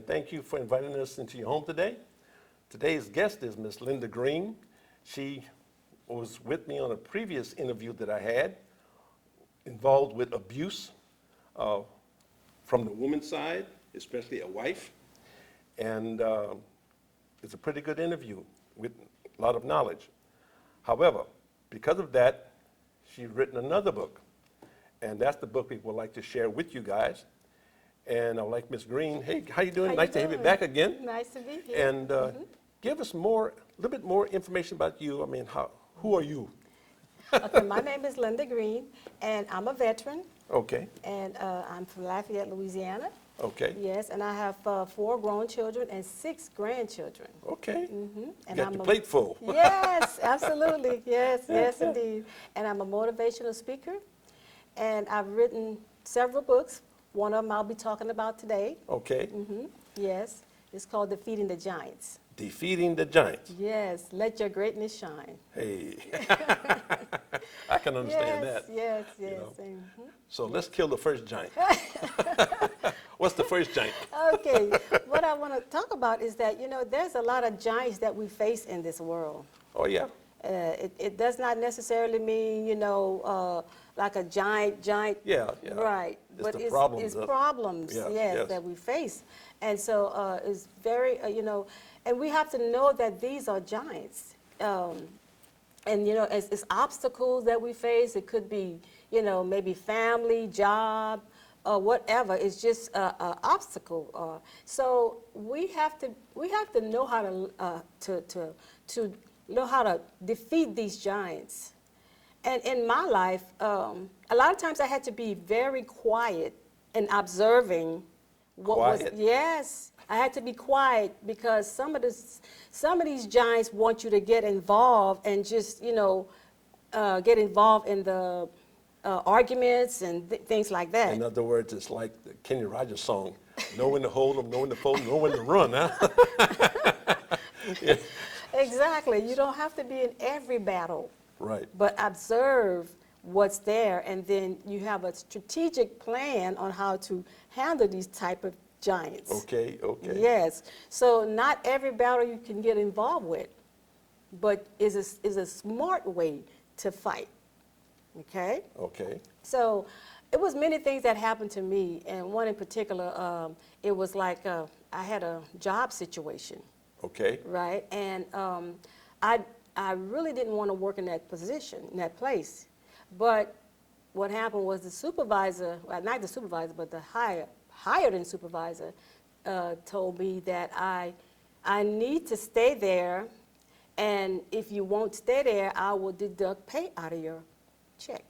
and thank you for inviting us into your home today. Today's guest is Miss Linda Green. She was with me on a previous interview that I had involved with abuse from the woman's side, especially a wife. And it's a pretty good interview with a lot of knowledge. However, because of that, she's written another book. And that's the book we would like to share with you guys. And I'd like Miss Green, hey, how you doing? Nice to have you back again. Nice to be here. And give us a little bit more information about you. I mean, who are you? Okay, my name is Linda Green, and I'm a veteran. Okay. And I'm from Lafayette, Louisiana. Okay. Yes, and I have 4 grown children and 6 grandchildren. Okay. And Got your plate full. Yes, absolutely. Yes, yes, indeed. And I'm a motivational speaker, and I've written several books. One of them I'll be talking about today. Okay. Yes, it's called Defeating the Giants. Defeating the Giants. Yes, let your greatness shine. Hey. I can understand that. Yes, yes, you know. yes. So let's kill the first giant. What's the first giant? Okay, what I want to talk about is that, there's a lot of giants that we face in this world. Oh, yeah. It does not necessarily mean, like a giant. Yeah. Right. It's but the it's problems, yes, that we face. And so it's very, and we have to know that these are giants. And, it's obstacles that we face. It could be, maybe family, job, whatever. It's just an obstacle. So we have to know how to know how to defeat these giants. And in my life, a lot of times I had to be very quiet and observing what Quiet? was. Yes, I had to be quiet because some of these giants want you to get involved and just get involved in the arguments and things like that. In other words, it's like the Kenny Rogers song, know when to hold them, know when to fold them, know when to run, huh? Yeah. Exactly. You don't have to be in every battle. Right. But observe what's there, and then you have a strategic plan on how to handle these type of giants. Okay. Yes. So not every battle you can get involved with, but is a smart way to fight. Okay? Okay. So it was many things that happened to me, and one in particular, it was like I had a job situation. Okay. Right? And I really didn't want to work in that position, in that place. But what happened was the supervisor, well, not the supervisor, but the higher than supervisor, told me that I need to stay there, and if you won't stay there, I will deduct pay out of your check.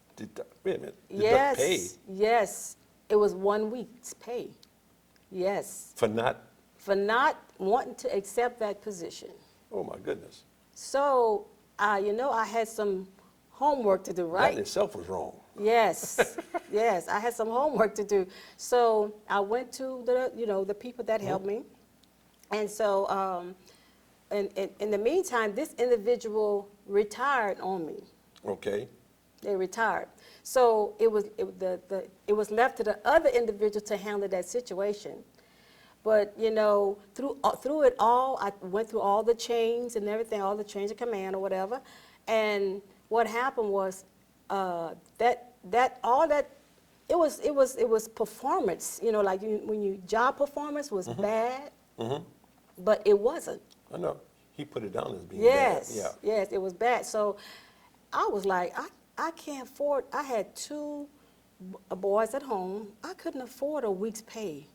Wait a minute. Yes. Deduct pay? Yes. It was 1 week's pay. Yes. For not? For not wanting to accept that position. Oh, my goodness. So, I had some homework to do, right? That in itself was wrong. Yes, yes, I had some homework to do. So I went to the people that helped me. And so, in the meantime, this individual retired on me. Okay. They retired. So it was left to the other individual to handle that situation. But, through it all, I went through all the chains and everything, all the chains of command or whatever. And what happened was it was performance, like when job performance was bad, but it wasn't. I know. He put it down as being yes, bad. Yeah. Yes, it was bad. So I was like, I can't afford, I had 2 boys at home. I couldn't afford a week's pay.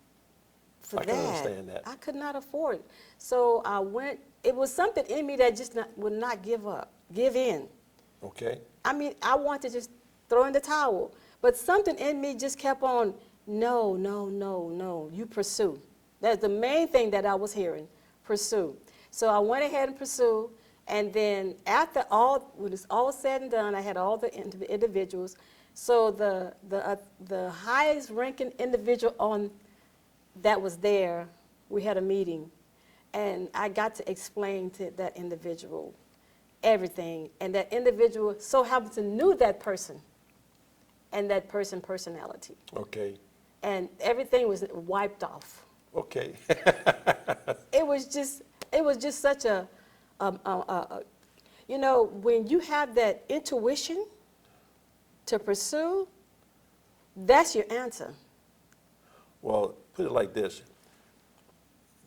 I can understand that. I could not afford it. So I went, it was something in me that just would not give in. Okay. I mean, I wanted to just throw in the towel, but something in me just kept on, no, you pursue. That's the main thing that I was hearing, pursue. So I went ahead and pursued, and then when it's all said and done, I had all the individuals. So the highest ranking individual that was there, we had a meeting, and I got to explain to that individual everything, and that individual so happened to knew that person and that personality. Okay. And everything was wiped off. Okay. It was just such you know, when you have that intuition to pursue, that's your answer. Well, put it like this.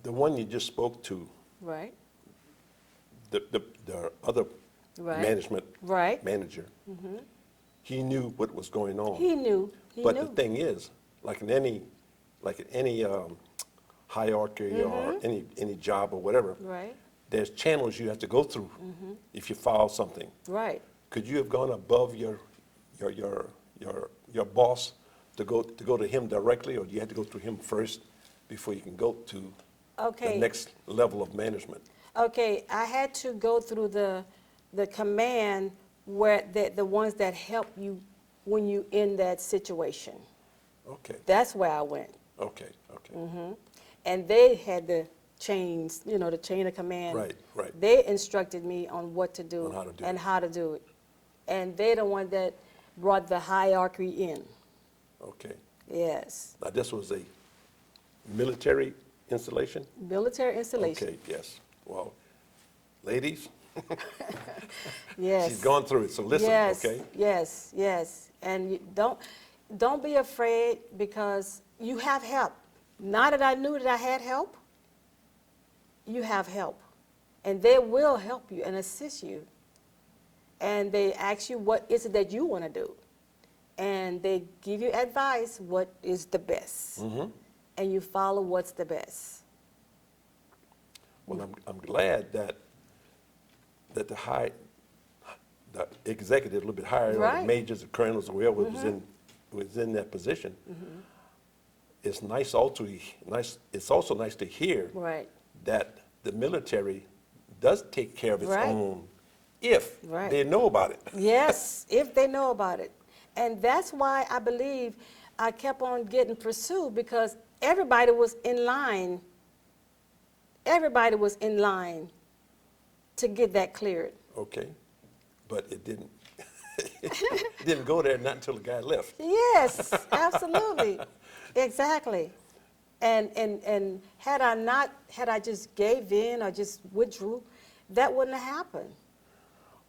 The one you just spoke to, Right. the other Right. management Right. manager, he knew what was going on. He knew. He But knew. the thing is, like in any hierarchy or any job or whatever, Right. there's channels you have to go through if you file something. Right. Could you have gone above your boss to go to him directly, or do you have to go through him first before you can go to the Okay. next level of management? Okay, I had to go through the command where the ones that help you when you in that situation. Okay, That's where I went. okay. And they had the chains, you know, the chain of command. Right, right. They instructed me on what to do On how to do and it. how to do it. And they're the one that brought the hierarchy in. Okay. Yes. Now, this was a military installation? Military installation. Okay, yes. Well, ladies, Yes. she's gone through it, so listen, Yes, okay? yes, yes. And you don't be afraid, because you have help. Now that I knew that I had help, you have help. And they will help you and assist you. And they ask you what is it that you want to do. And they give you advice what is the best. And you follow what's the best. Well, I'm glad that the executive, a little bit higher, or the Right. majors or colonels or whoever was in that position. It's nice also, it's also nice to hear Right. that the military does take care of its Right. own if Right. they know about it. Yes, if they know about it. And that's why I believe I kept on getting pursued, because everybody was in line. Everybody was in line to get that cleared. Okay, but it didn't, it didn't go there not until the guy left. Yes, absolutely. Exactly. And had I just gave in or just withdrew, that wouldn't have happened.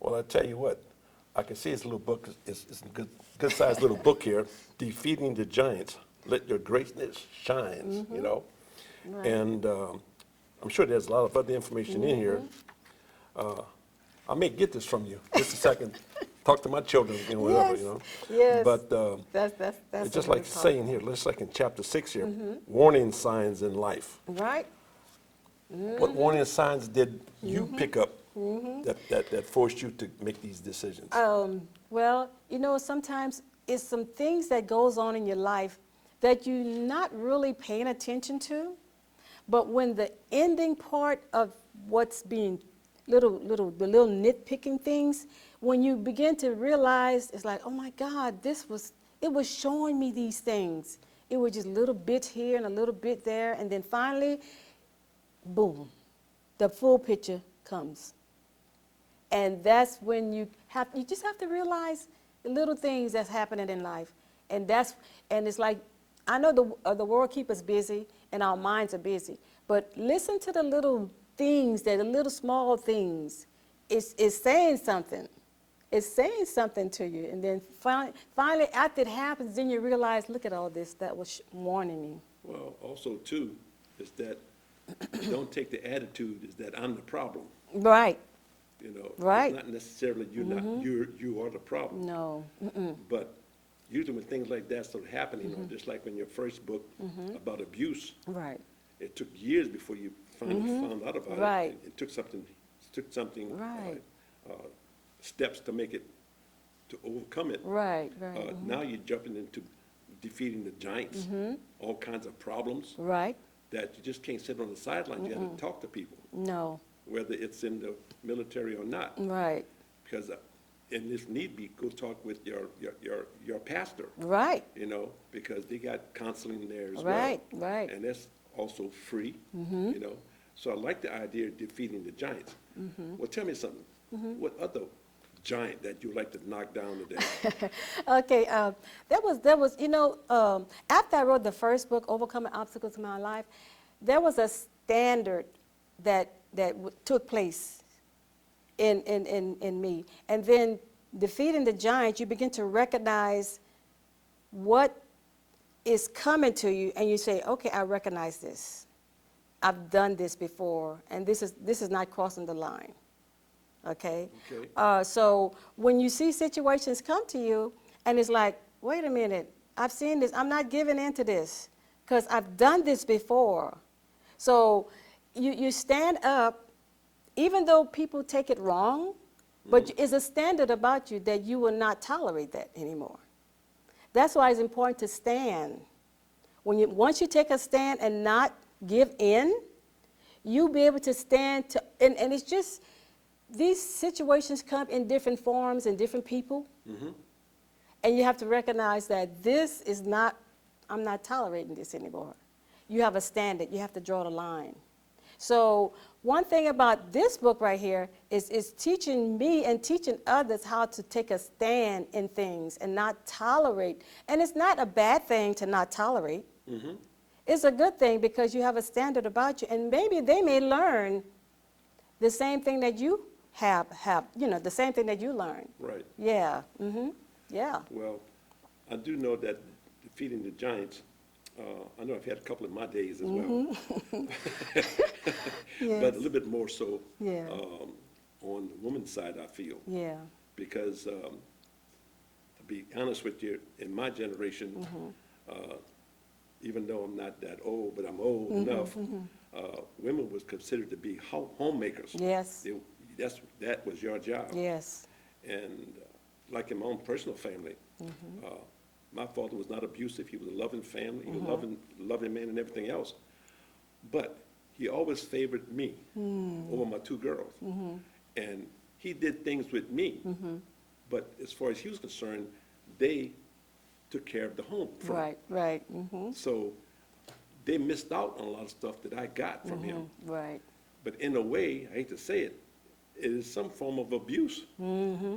Well, I tell you what, I can see this little book, it's a good sized little book here, Defeating the Giants, Let Your Greatness Shine, you know? Right. And I'm sure there's a lot of other information in here. I may get this from you, just a second, talk to my children, you know, whatever, you know? Yes. But That's it's just a like good part. saying here, just like in chapter 6 here, warning signs in life. Right? What warning signs did you pick up that forced you to make these decisions? Well, you know, sometimes it's some things that goes on in your life that you're not really paying attention to, but when the ending part of what's being the little nitpicking things, when you begin to realize, it's like, oh my God, it was showing me these things. It was just little bits here and a little bit there, and then finally, boom, the full picture comes. And that's when you just have to realize the little things that's happening in life. And it's like, I know the world keeps us busy and our minds are busy, but listen to the little things, the little small things. It's saying something. It's saying something to you. And then finally, after it happens, then you realize, look at all this that was warning me. Well, also too, is that don't take the attitude is that I'm the problem. Right. You know, Right. it's not necessarily you are the problem. No. But usually when things like that start happening, you know, just like when your first book about abuse, Right. it took years before you finally found out about Right. it. It took something, Right. steps to make it, to overcome it. Right. Right. Now you're jumping into defeating the giants, all kinds of problems Right. that you just can't sit on the sidelines. You have to talk to people, No. whether it's in the military or not. Right. Because, and if need be, go talk with your pastor, Right. you know, because they got counseling there as well. Right. Right. And that's also free, you know. So I like the idea of defeating the giants. Well, tell me something. What other giant that you like to knock down today? Okay. That was you know, after I wrote the first book, Overcoming Obstacles in My Life, there was a standard that took place in me. And then defeating the giant, you begin to recognize what is coming to you, and you say, okay, I recognize this. I've done this before, and this is not crossing the line. Okay? So when you see situations come to you, and it's like, wait a minute, I've seen this. I'm not giving in to this because I've done this before. So you stand up, even though people take it wrong, but it's a standard about you that you will not tolerate that anymore. That's why it's important to stand. Once you take a stand and not give in, you'll be able to stand and it's just, these situations come in different forms and different people. And you have to recognize that this is not, I'm not tolerating this anymore. You have a standard, you have to draw the line. So one thing about this book right here is teaching me and teaching others how to take a stand in things and not tolerate. And it's not a bad thing to not tolerate. It's a good thing because you have a standard about you, and maybe they may learn the same thing that you have, the same thing that you learned. Right. Yeah. Yeah. Well, I do know that defeating the giants, I know I've had a couple of my days as well. Yes. But a little bit more so Yeah. on the woman's side, I feel. Yeah. Because to be honest with you, in my generation, even though I'm not that old, but I'm old enough, women was considered to be homemakers. Yes. That was your job. Yes. And like in my own personal family, my father was not abusive. He was a loving family. He was a loving man and everything else. But he always favored me over my two girls. And he did things with me. But as far as he was concerned, they took care of the home front. Right, right. So they missed out on a lot of stuff that I got from him. Right. But in a way, I hate to say it, it is some form of abuse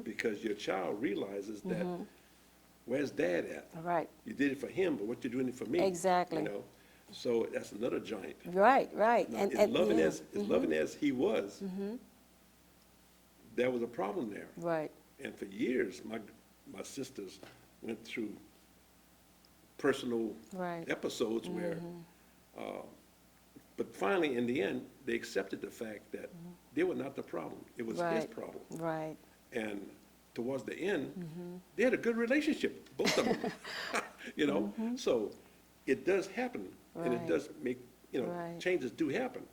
because your child realizes that, where's dad at? Right. You did it for him, but what you're doing it for me? Exactly. You know? So that's another giant. Right, right. Now, loving as he was, there was a problem there. Right. And for years, my sisters went through personal episodes where, but finally, in the end, they accepted the fact that they were not the problem. It was his problem. Right. And towards the end, they had a good relationship, both of them. You know, so it does happen, and it does make, changes do happen.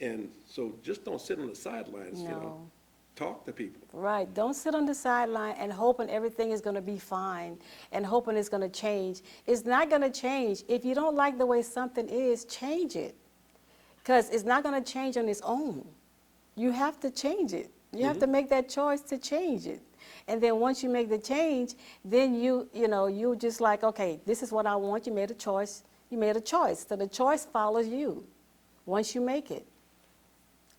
And so just don't sit on the sidelines, you know, talk to people. Right. Don't sit on the sideline and hoping everything is going to be fine and hoping it's going to change. It's not going to change. If you don't like the way something is, change it. Because it's not going to change on its own. You have to change it. You have to make that choice to change it. And then once you make the change, then you just like, okay, this is what I want. You made a choice. You made a choice. So the choice follows you once you make it.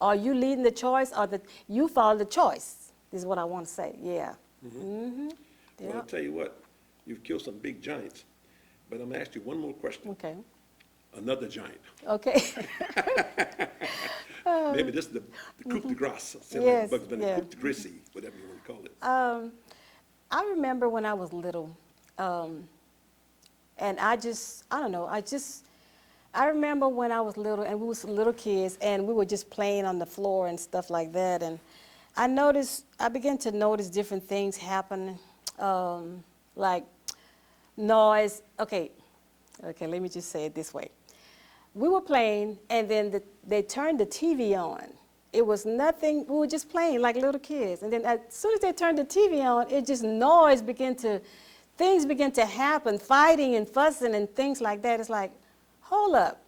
Are you leading the choice or you follow the choice? This is what I want to say. Yeah. Well, I'll tell you what, you've killed some big giants, but I'm going to ask you one more question. Okay. Another giant. Okay. Maybe this is the coup de grace. Yes, Coup de grace, whatever you want to call it. I remember when I was little, and I don't know, I remember when I was little, and we was little kids, and we were just playing on the floor and stuff like that, and I began to notice different things happening, like noise. Okay, let me just say it this way. We were playing, and then they turned the TV on. It was nothing, we were just playing like little kids. And then as soon as they turned the TV on, it just things began to happen, fighting and fussing and things like that. It's like, hold up,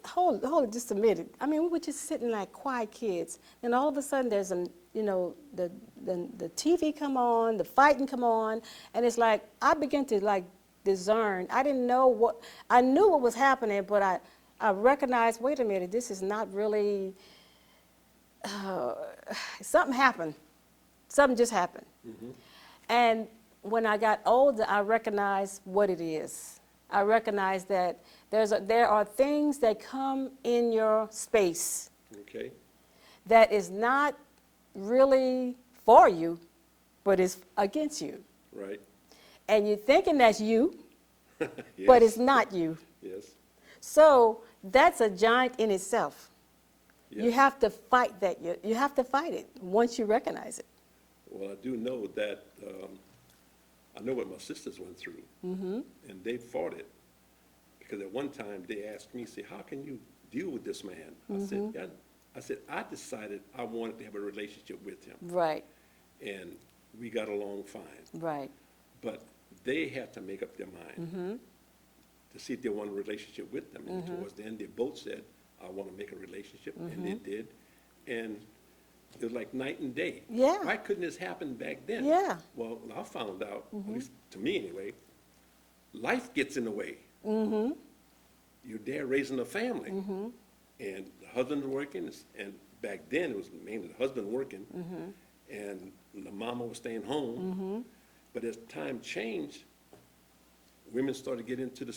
hold it just a minute. I mean, we were just sitting like quiet kids. And all of a sudden there's the TV come on, the fighting come on, and it's like, I began to like discern. I didn't know I knew what was happening, but I recognized, wait a minute, this is not really, something happened. Something just happened. And when I got older, I recognized what it is. I recognize that there are things that come in your space Okay. that is not really for you, but is against you. Right. And you're thinking that's you, Yes. but it's not you. Yes. So that's a giant in itself. You Yes. have to fight that. You have to fight it once you recognize it. Well, I do know that, I know what my sisters went through. Mm-hmm. And they fought it. Because at one time, they asked me, say, how can you deal with this man? Mm-hmm. I said, I decided I wanted to have a relationship with him. Right, And we got along fine. right. But they had to make up their mind Mm-hmm. to see if they want a relationship with them. And towards the end, they both said, I want to make a relationship, and they did. And it was like night and day. Yeah. Why couldn't this happen back then? Yeah. Well, I found out, at least to me anyway, life gets in the way. Mm-hmm. You're there raising a family. And the husband's working, and back then it was mainly the husband working, and the mama was staying home. But as time changed, women started to get into the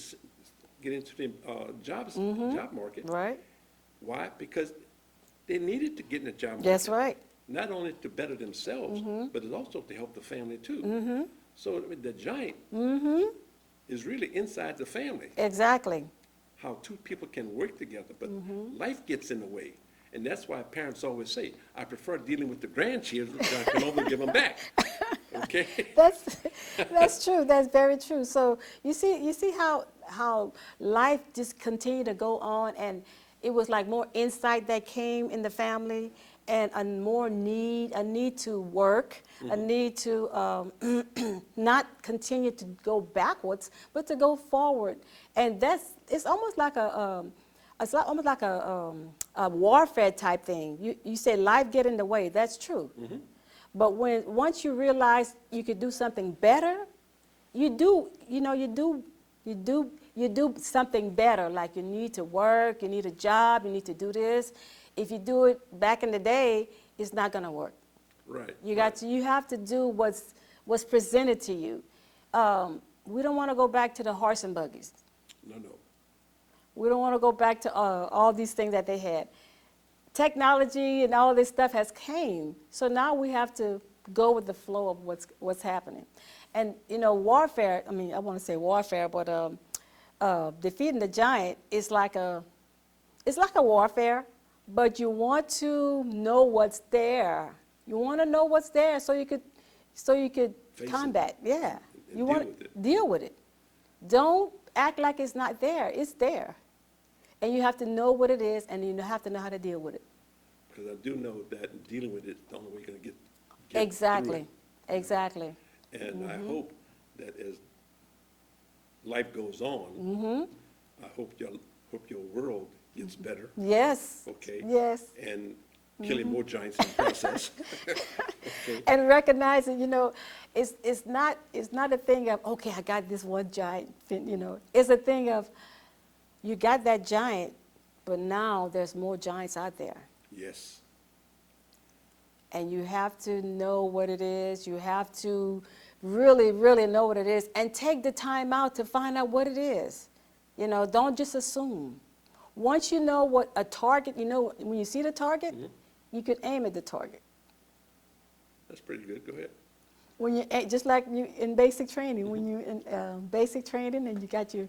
job market. Right. Why? Because they needed to get in the job market. That's right. Not only to better themselves, but it's also to help the family too. So I mean, the giant is really inside the family. Exactly. How two people can work together, but life gets in the way. And that's why parents always say, I prefer dealing with the grandchildren than I can over give them back. Okay? That's true. That's very true. So you see how life just continued to go on, and it was like more insight that came in the family, and a need to work, a need to not continue to go backwards, but to go forward. And it's almost like a warfare type thing. You say life get in the way. That's true. But once you realize you could do something better, you do something better. Like you need to work, you need a job, you need to do this. If you do it back in the day, it's not going to work. Right. You have to do what's presented to you. We don't want to go back to the horse and buggies. No. We don't want to go back to all these things that they had. Technology and all this stuff has came, so now we have to go with the flow of what's happening. And warfare. I mean, I want to say warfare, but defeating the giant is like a warfare. But you want to know what's there. You want to know what's there so you could Face combat. it. Yeah. And You deal want with it. deal with it. Don't act like it's not there. It's there. And you have to know what it is, and you have to know how to deal with it. Because I do know that dealing with it is the only way you're going to get Exactly. through Exactly. it. And I hope that as life goes on, I hope your world gets better. Yes. Okay. Yes. And killing more giants in the process. Okay. And recognizing, it's not a thing of, okay, I got this one giant, It's a thing of, you got that giant, but now there's more giants out there. Yes. And you have to know what it is. You have to really, really know what it is, and take the time out to find out what it is. Don't just assume. Once you know what a target, when you see the target, you can aim at the target. That's pretty good. Go ahead. When you just like you in basic training, when you in basic training and you got your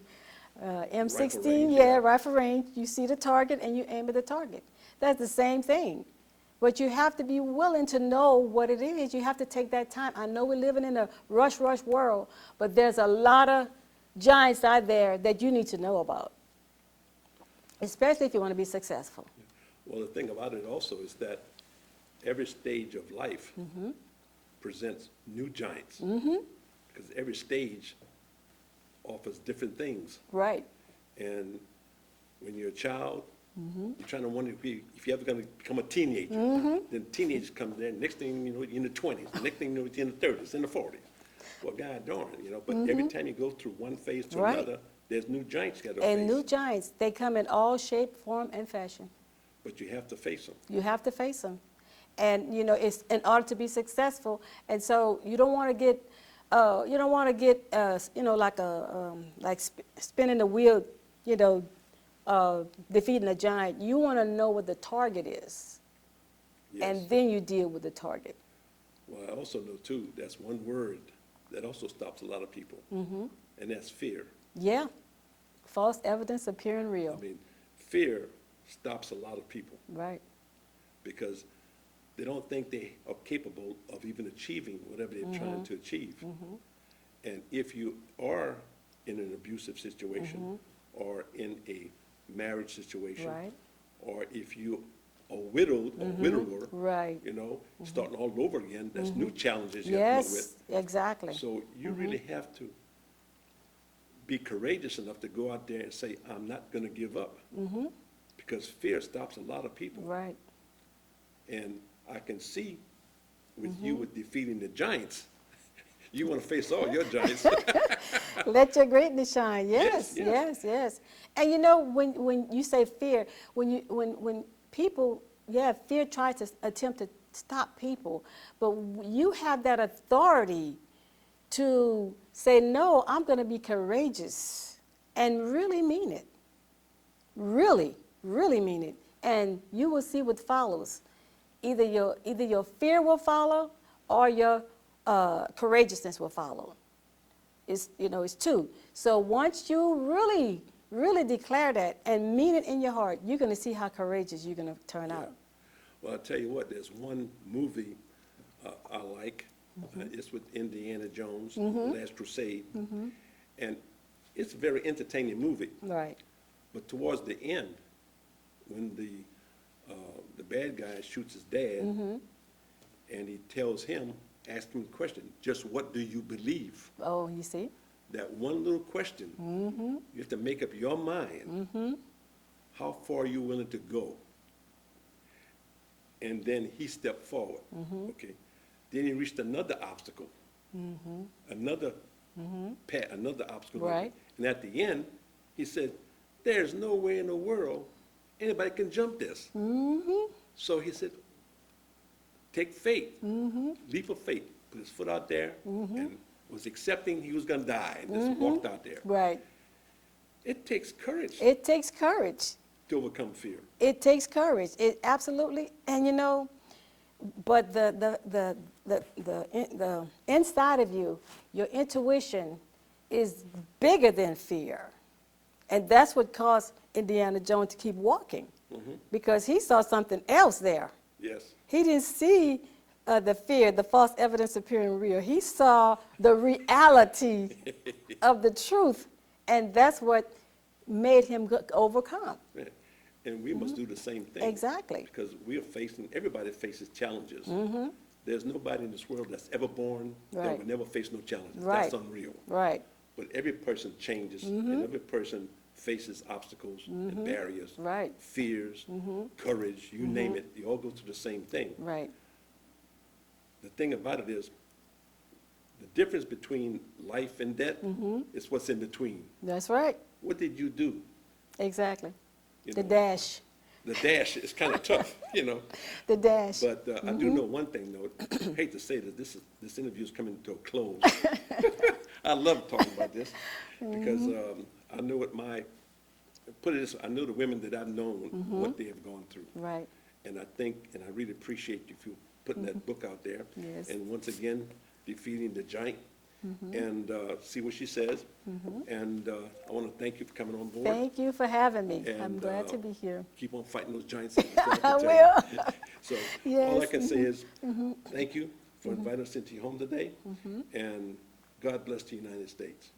M16, range, rifle range, you see the target and you aim at the target. That's the same thing. But you have to be willing to know what it is. You have to take that time. I know we're living in a rush world, but there's a lot of giants out there that you need to know about, especially if you want to be successful. Well, the thing about it also is that every stage of life presents new giants. Because every stage offers different things. Right. And when you're a child, you're trying to wonder if you're ever going to become a teenager. Then teenagers come there, next thing you know, you're in the 20s. The next thing you know, you're in the 30s, in the 40s. Well, God darn, But every time you go through one phase to another, there's new giants got to face. And new giants, they come in all shape, form, and fashion. But you have to face them. You have to face them. And, it's in order to be successful. And so you don't want to get You don't want to get, spinning the wheel, defeating a giant. You want to know what the target is, Yes. and then you deal with the target. Well, I also know too, that's one word that also stops a lot of people, and that's fear. Yeah, false evidence appearing I real. mean, fear stops a lot of people Right. because they don't think they are capable of even achieving whatever they're trying to achieve. And if you are in an abusive situation, or in a marriage situation, Right. or if you are widowed or widower, Right. starting all over again, that's new challenges you have to deal Yes, with. exactly. So you really have to be courageous enough to go out there and say, I'm not going to give up. Because fear stops a lot of people. Right. And I can see with you with defeating the giants, you want to face all your giants. Let your greatness shine. Yes, Yes, yes, yes. yes. And when you say fear, when people, fear tries to attempt to stop people, but you have that authority to say, no, I'm going to be courageous and really mean it. Really, really mean it. And you will see what follows. Either your fear will follow or your courageousness will follow. It's two. So once you really, really declare that and mean it in your heart, you're going to see how courageous you're going to turn out. Well, I'll tell you what, there's one movie I like. It's with Indiana Jones, The Last Crusade. And it's a very entertaining movie. Right. But towards the end, when the bad guy shoots his dad, and he tells him, ask him a question, just what do you believe? Oh, you see? That one little question, you have to make up your mind, how far are you willing to go? And then he stepped forward, okay? Then he reached another obstacle, another path, another obstacle. Right. And at the end, he said, there's no way in the world anybody can jump this. So he said, take faith, leap of faith, put his foot out there, and was accepting he was going to die, and just walked out there. Right. It takes courage It takes courage. to overcome fear. It takes courage. It absolutely, and but the inside of you, your intuition is bigger than fear. And that's what caused Indiana Jones to keep walking, because he saw something else there. Yes. He didn't see the fear, the false evidence appearing real. He saw the reality of the truth, and that's what made him overcome. Yeah. And we must do the same thing. Exactly. Because we are facing, everybody faces challenges. There's nobody in this world that's ever born that Right. will never face no challenges. Right. That's unreal. Right. But every person changes, and every person faces obstacles and barriers, Right. fears, courage, you name it. You all go through the same thing. Right. The thing about it is, the difference between life and death is what's in between. That's right. What did you do? Exactly. You The know, dash. The dash is kind of tough, The dash. But I do know one thing, though. I hate to say this interview is coming to a close. I love talking about this because I know I know the women that I've known, what they have gone through. Right. And I think, and I really appreciate you for putting that book out there. Yes. And once again, defeating the giant. And see what she says. And I want to thank you for coming on board. Thank you for having me. I'm And, glad to be here. Keep on fighting those giants. That's all I can tell will. you. So all I Yes. can say is, thank you for inviting us into your home today. And God bless the United States.